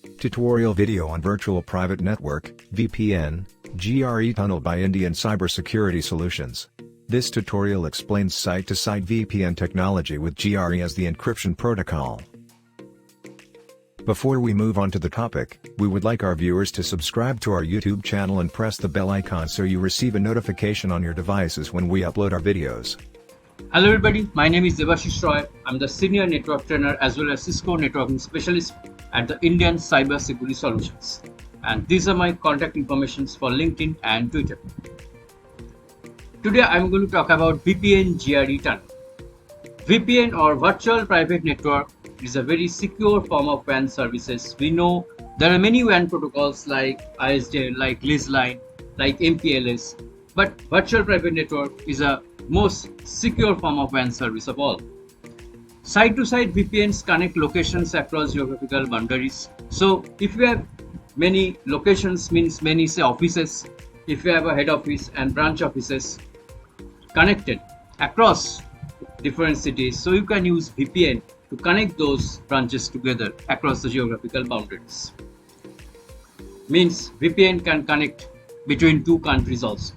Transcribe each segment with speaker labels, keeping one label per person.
Speaker 1: Tutorial video on Virtual Private Network, VPN, GRE tunnel by Indian Cybersecurity Solutions. This tutorial explains site-to-site VPN technology with GRE as the encryption protocol. Before we move on to the topic, we would like our viewers to subscribe to our YouTube channel and press the bell icon so you receive a notification on your devices when we upload our videos.
Speaker 2: Hello everybody, my name is Devashish Roy. I'm the Senior Network Trainer as well as Cisco Networking Specialist at the Indian Cyber Security Solutions. And these are my contact informations for LinkedIn and Twitter. Today I'm going to talk about VPN GRE tunnel. VPN or Virtual Private Network is a very secure form of WAN services. We know there are many WAN protocols like ISDN, like LizLine, like MPLS, but Virtual Private Network is a most secure form of WAN service of all. Site-to-site VPNs connect locations across geographical boundaries. So if you have many locations, means many say offices, if you have a head office and branch offices connected across different cities, so you can use VPN to connect those branches together across the geographical boundaries. Means VPN can connect between two countries also.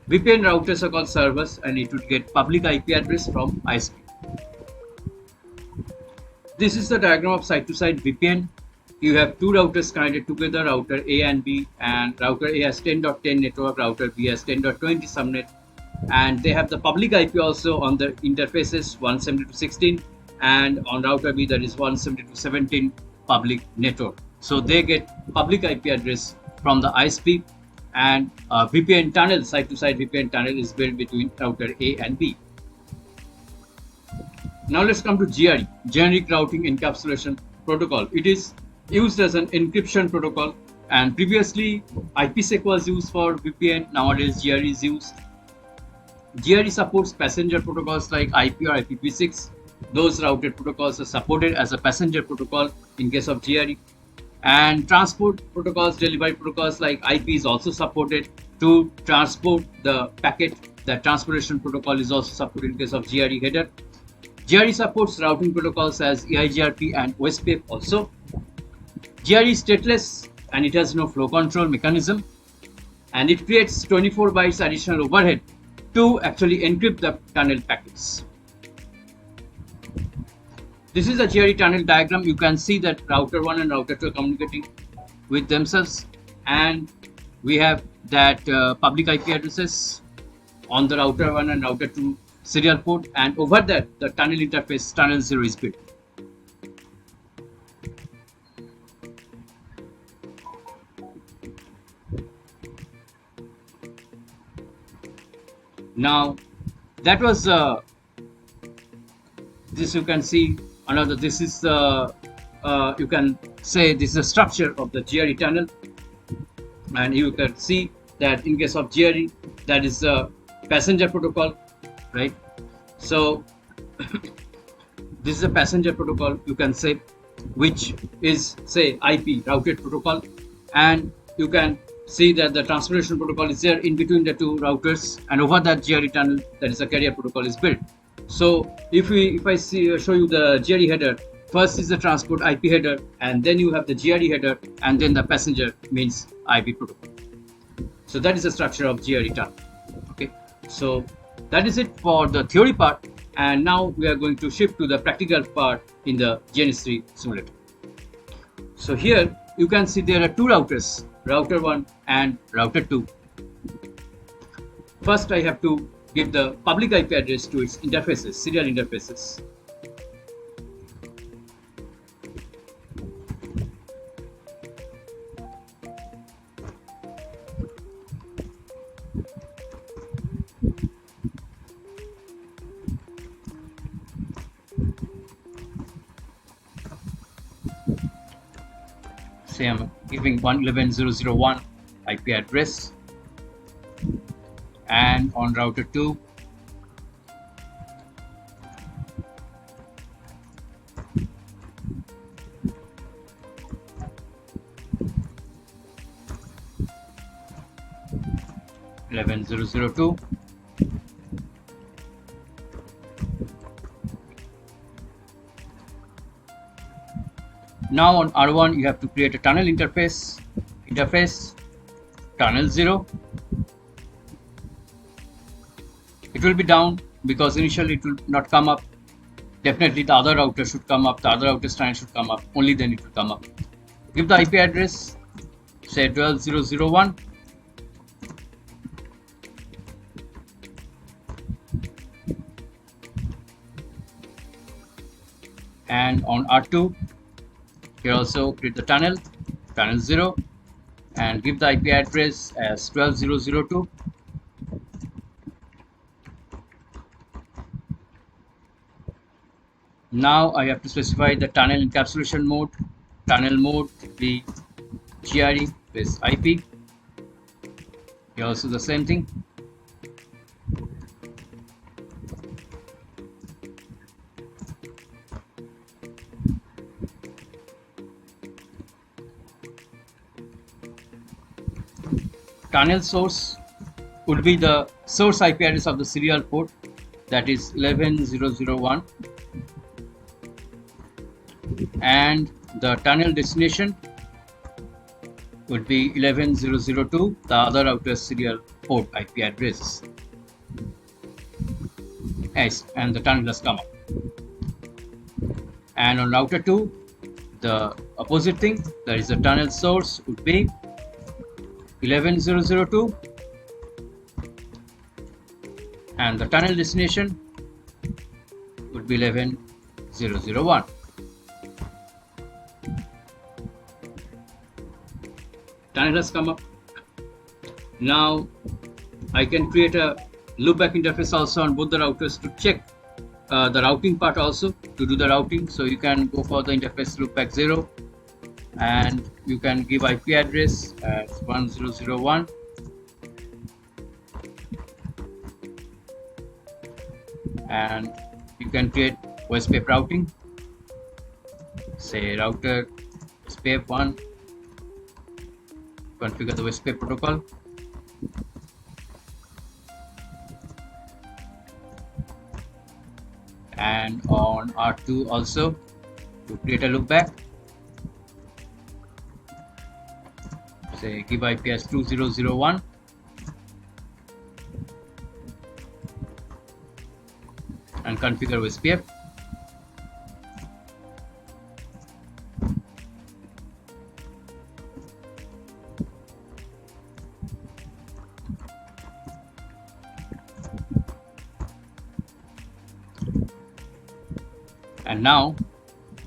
Speaker 2: VPN routers are called servers and it would get public IP address from ISP. This is the diagram of site-to-site VPN. You have two routers connected together, router A and B, and router A has 10.10 network, router B has 10.20 subnet, and they have the public IP also on the interfaces 172.16, and on router B that is 172.17 public network. So they get public IP address from the ISP, and a VPN tunnel, site-to-site VPN tunnel is built between router A and B. Now let's come to GRE, Generic Routing Encapsulation Protocol. It is used as an encryption protocol, and previously IPsec was used for VPN. Nowadays GRE is used. GRE supports passenger protocols like IP or IPv6. Those routed protocols are supported as a passenger protocol in case of GRE. And transport protocols, delivery protocols like IP is also supported to transport the packet. The transportation protocol is also supported in case of GRE header. GRE supports routing protocols as EIGRP and OSPF also. GRE is stateless and it has no flow control mechanism, and it creates 24 bytes additional overhead to actually encrypt the tunnel packets. This is a GRE tunnel diagram. You can see that router 1 and router 2 are communicating with themselves, and we have that public IP addresses on the router 1 and router 2 serial port, and over that the tunnel interface tunnel 0 is built. Now that was this, you can see another, this is the you can say this is the structure of the GRE tunnel, and you can see that in case of GRE that is a passenger protocol, right? So this is a passenger protocol, you can say, which is say IP routed protocol, and you can see that the transportation protocol is there in between the two routers, and over that GRE tunnel that is a carrier protocol is built. So if I show you the GRE header, first is the transport IP header, and then you have the GRE header, and then the passenger means IP protocol. So that is the structure of GRE tunnel. Okay, so that is it for the theory part, and now we are going to shift to the practical part in the GNS3 simulator. So here you can see there are two routers, router 1 and router 2. First I have to give the public IP address to its interfaces, serial interfaces. Say I'm giving 111.0.0.1 IP address, and on router 2 11.0.0.2. Now on R1 you have to create a tunnel interface, tunnel 0. It will be down because initially it will not come up. Definitely the other router should come up, the other router's tunnel should come up, only then it will come up. Give the IP address, say 12.0.0.1. And on R2, here also create the tunnel 0, and give the IP address as 12.0.0.2. Now I have to specify the tunnel encapsulation mode. Tunnel mode will be GRE with IP. Here also the same thing. Tunnel source would be the source IP address of the serial port, that is 11.0.0.1, and the tunnel destination would be 11.0.0.2, the other router's serial port IP address. Yes, and the tunnel has come up. And on router 2, the opposite thing, that is the tunnel source would be 11.0.0.2, and the tunnel destination would be 11.0.0.1. Tunnel has come up. Now I can create a loopback interface also on both the routers to check the routing part also, to do the routing. So you can go for the interface loopback 0, and you can give IP address as 10.0.1, and you can create OSPF routing, say router OSPF 1, configure the OSPF protocol, and on R2 also to create a loopback, say give IP as 20.0.1, and configure OSPF. And now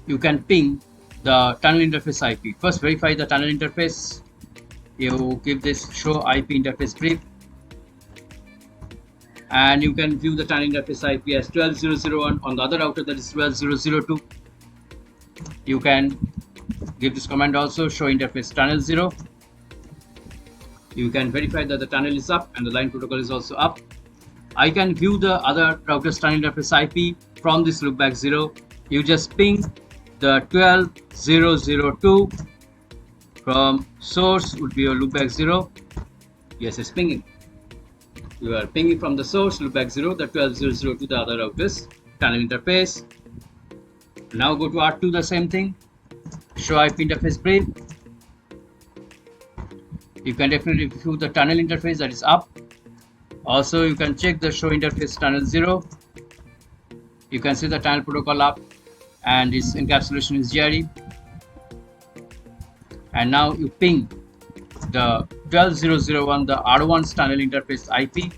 Speaker 2: you can ping the tunnel interface IP. First verify the tunnel interface. You give this show IP interface brief, and you can view the tunnel interface IP as 12.0.0.1 on the other router, that is 12.0.0.2. You can give this command also, show interface tunnel 0. You can verify that the tunnel is up and the line protocol is also up. I can view the other router's tunnel interface IP from this loopback 0. You just ping the 12.0.0.2 from source would be your loopback 0. Yes, it's pinging. You are pinging from the source loopback 0, the 12.0.0.2, the other router's tunnel interface. Now go to R2, the same thing. Show IP interface brief. You can definitely view the tunnel interface that is up. Also, you can check the show interface tunnel 0. You can see the tunnel protocol up and its encapsulation is GRE. And now you ping the 12.0.0.1, the R1's tunnel interface IP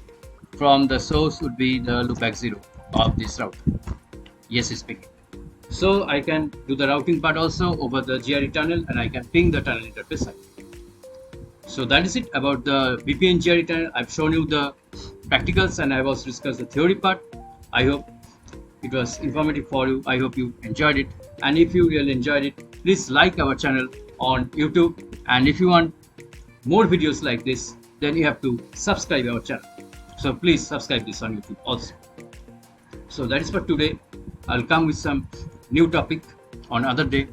Speaker 2: from the source would be the loopback 0 of this router. Yes, it's pinging. So I can do the routing part also over the GRE tunnel, and I can ping the tunnel interface IP. So that is it about the VPN GRE tunnel. I've shown you the practicals and I've also discussed the theory part. I hope it was informative for you. I hope you enjoyed it. And if you really enjoyed it, please like our channel on YouTube. And if you want more videos like this, then you have to subscribe our channel. So please subscribe this on YouTube also. So that is for today. I'll come with some new topic on other day.